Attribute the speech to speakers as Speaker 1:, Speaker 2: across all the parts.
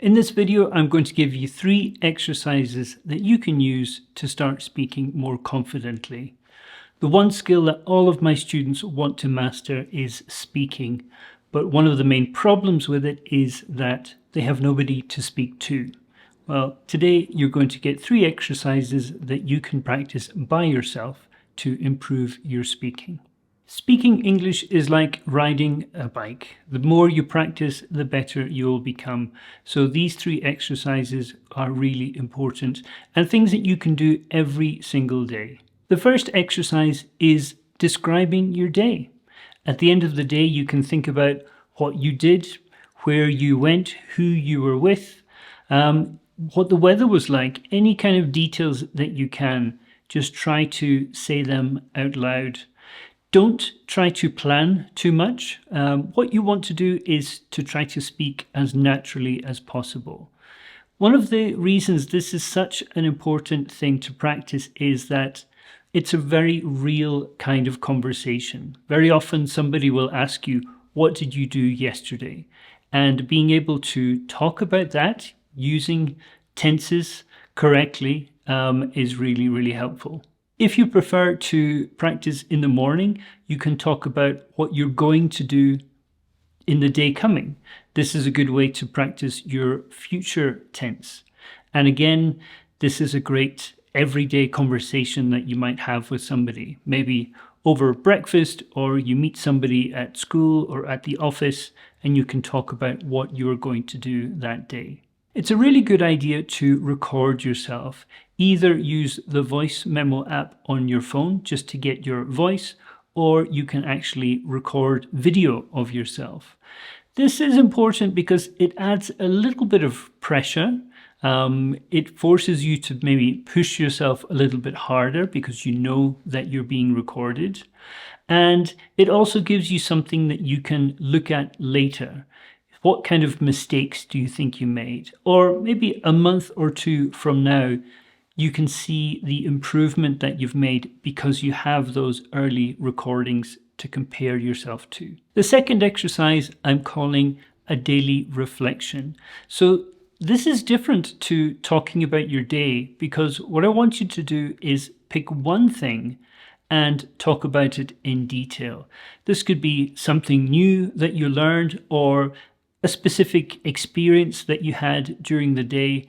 Speaker 1: In this video, I'm going to give you 3 exercises that you can use to start speaking more confidently. The one skill that all of my students want to master is speaking, but one of the main problems with it is that they have nobody to speak to. Well, today you're going to get 3 exercises that you can practice by yourself to improve your speaking. Speaking English is like riding a bike. The more you practice, the better you'll become. So these 3 exercises are really important and things that you can do every single day. The first exercise is describing your day. At the end of the day, you can think about what you did, where you went, who you were with, what the weather was like, any kind of details that you can. Just try to say them out loud. Don't try to plan too much. What you want to do is to try to speak as naturally as possible. One of the reasons this is such an important thing to practice is that it's a very real kind of conversation. Very often somebody will ask you, "What did you do yesterday?" And being able to talk about that using tenses correctly is really, really helpful. If you prefer to practice in the morning, you can talk about what you're going to do in the day coming. This is a good way to practice your future tense. And again, this is a great everyday conversation that you might have with somebody, maybe over breakfast, or you meet somebody at school or at the office and you can talk about what you're going to do that day. It's a really good idea to record yourself. Either use the voice memo app on your phone just to get your voice, or you can actually record video of yourself. This is important because it adds a little bit of pressure. It forces you to maybe push yourself a little bit harder because you know that you're being recorded. And it also gives you something that you can look at later. What kind of mistakes do you think you made? Or maybe a month or 2 from now, you can see the improvement that you've made because you have those early recordings to compare yourself to. The second exercise I'm calling a daily reflection. So this is different to talking about your day because what I want you to do is pick one thing and talk about it in detail. This could be something new that you learned or a specific experience that you had during the day,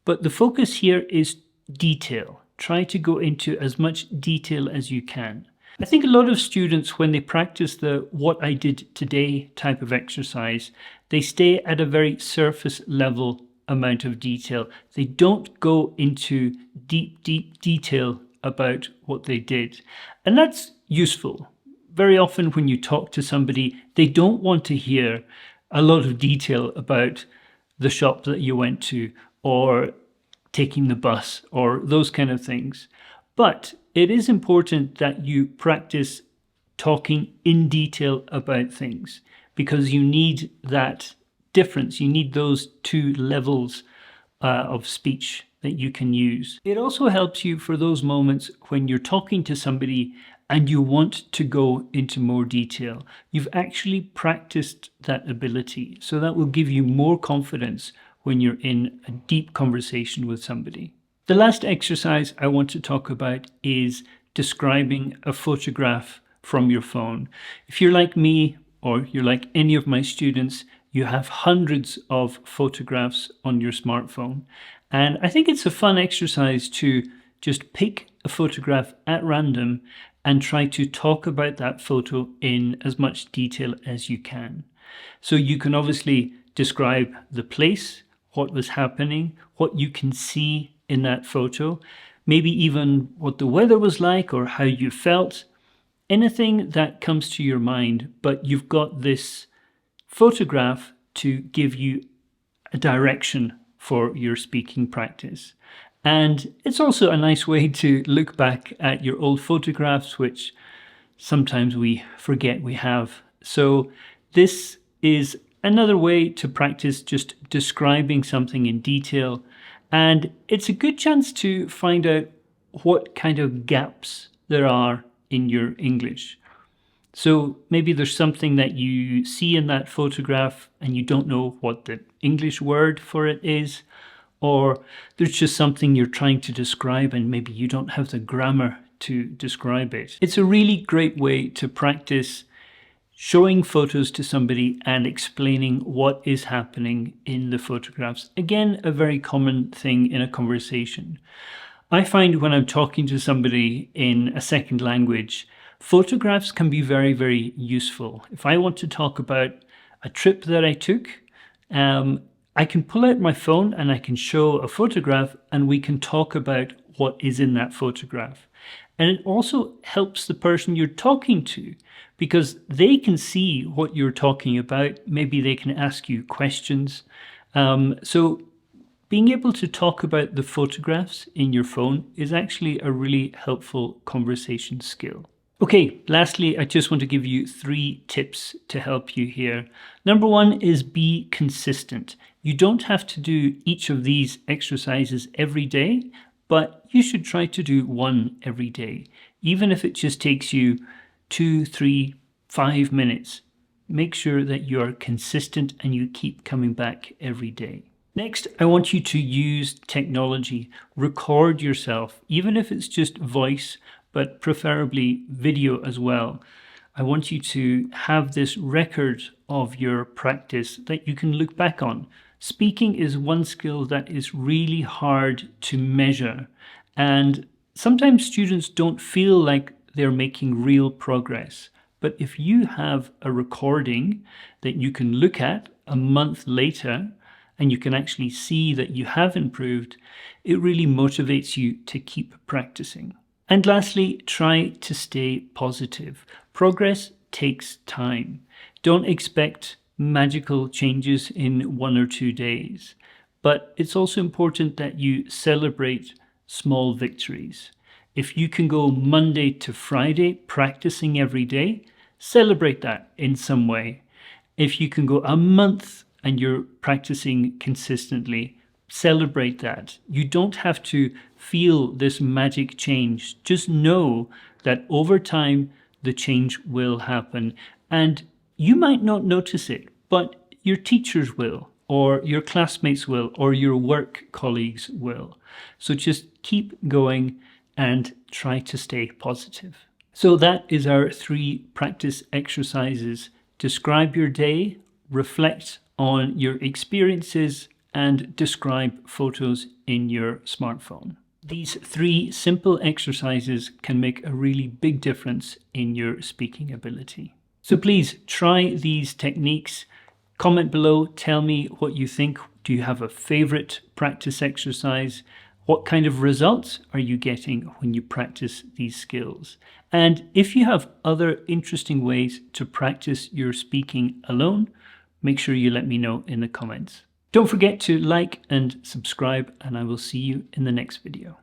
Speaker 1: but the focus here is detail. Try to go into as much detail as you can. I think a lot of students, when they practice the "what I did today" type of exercise, they stay at a very surface level amount of detail. They don't go into deep detail about what they did. And that's useful. Very often when you talk to somebody, they don't want to hear a lot of detail about the shop that you went to or taking the bus or those kind of things. But it is important that you practice talking in detail about things because you need that difference. You need those 2 levels of speech that you can use. It also helps you for those moments when you're talking to somebody and you want to go into more detail. You've actually practiced that ability, so that will give you more confidence when you're in a deep conversation with somebody. The last exercise I want to talk about is describing a photograph from your phone. If you're like me or you're like any of my students, you have hundreds of photographs on your smartphone. And I think it's a fun exercise to just pick a photograph at random and try to talk about that photo in as much detail as you can. So you can obviously describe the place, what was happening, what you can see in that photo, maybe even what the weather was like or how you felt, anything that comes to your mind, but you've got this photograph to give you a direction for your speaking practice. And it's also a nice way to look back at your old photographs, which sometimes we forget we have. So this is another way to practice just describing something in detail. And it's a good chance to find out what kind of gaps there are in your English. So maybe there's something that you see in that photograph and you don't know what the English word for it is, or there's just something you're trying to describe and maybe you don't have the grammar to describe it. It's a really great way to practice showing photos to somebody and explaining what is happening in the photographs. Again, a very common thing in a conversation. I find when I'm talking to somebody in a second language, photographs can be very, very useful. If I want to talk about a trip that I took, I can pull out my phone and I can show a photograph and we can talk about what is in that photograph. And it also helps the person you're talking to because they can see what you're talking about. Maybe they can ask you questions. So being able to talk about the photographs in your phone is actually a really helpful conversation skill. Okay, lastly, I just want to give you 3 tips to help you here. Number 1 is be consistent. You don't have to do each of these exercises every day, but you should try to do one every day. Even if it just takes you 2, 3, 5 minutes, make sure that you are consistent and you keep coming back every day. Next, I want you to use technology. Record yourself, even if it's just voice, but preferably video as well. I want you to have this record of your practice that you can look back on. Speaking is one skill that is really hard to measure, and sometimes students don't feel like they're making real progress. But if you have a recording that you can look at a month later, and you can actually see that you have improved, it really motivates you to keep practicing. And lastly, try to stay positive. Progress takes time. Don't expect magical changes in 1 or 2 days, but it's also important that you celebrate small victories. If you can go Monday to Friday practicing every day, celebrate that in some way. If you can go a month and you're practicing consistently, celebrate that. You don't have to feel this magic change. Just know that over time, the change will happen. And you might not notice it, but your teachers will, or your classmates will, or your work colleagues will. So just keep going and try to stay positive. So that is our 3 practice exercises. Describe your day, reflect on your experiences, and describe photos in your smartphone. These 3 simple exercises can make a really big difference in your speaking ability. So please try these techniques. Comment below, tell me what you think. Do you have a favorite practice exercise? What kind of results are you getting when you practice these skills? And if you have other interesting ways to practice your speaking alone, make sure you let me know in the comments. Don't forget to like and subscribe, and I will see you in the next video.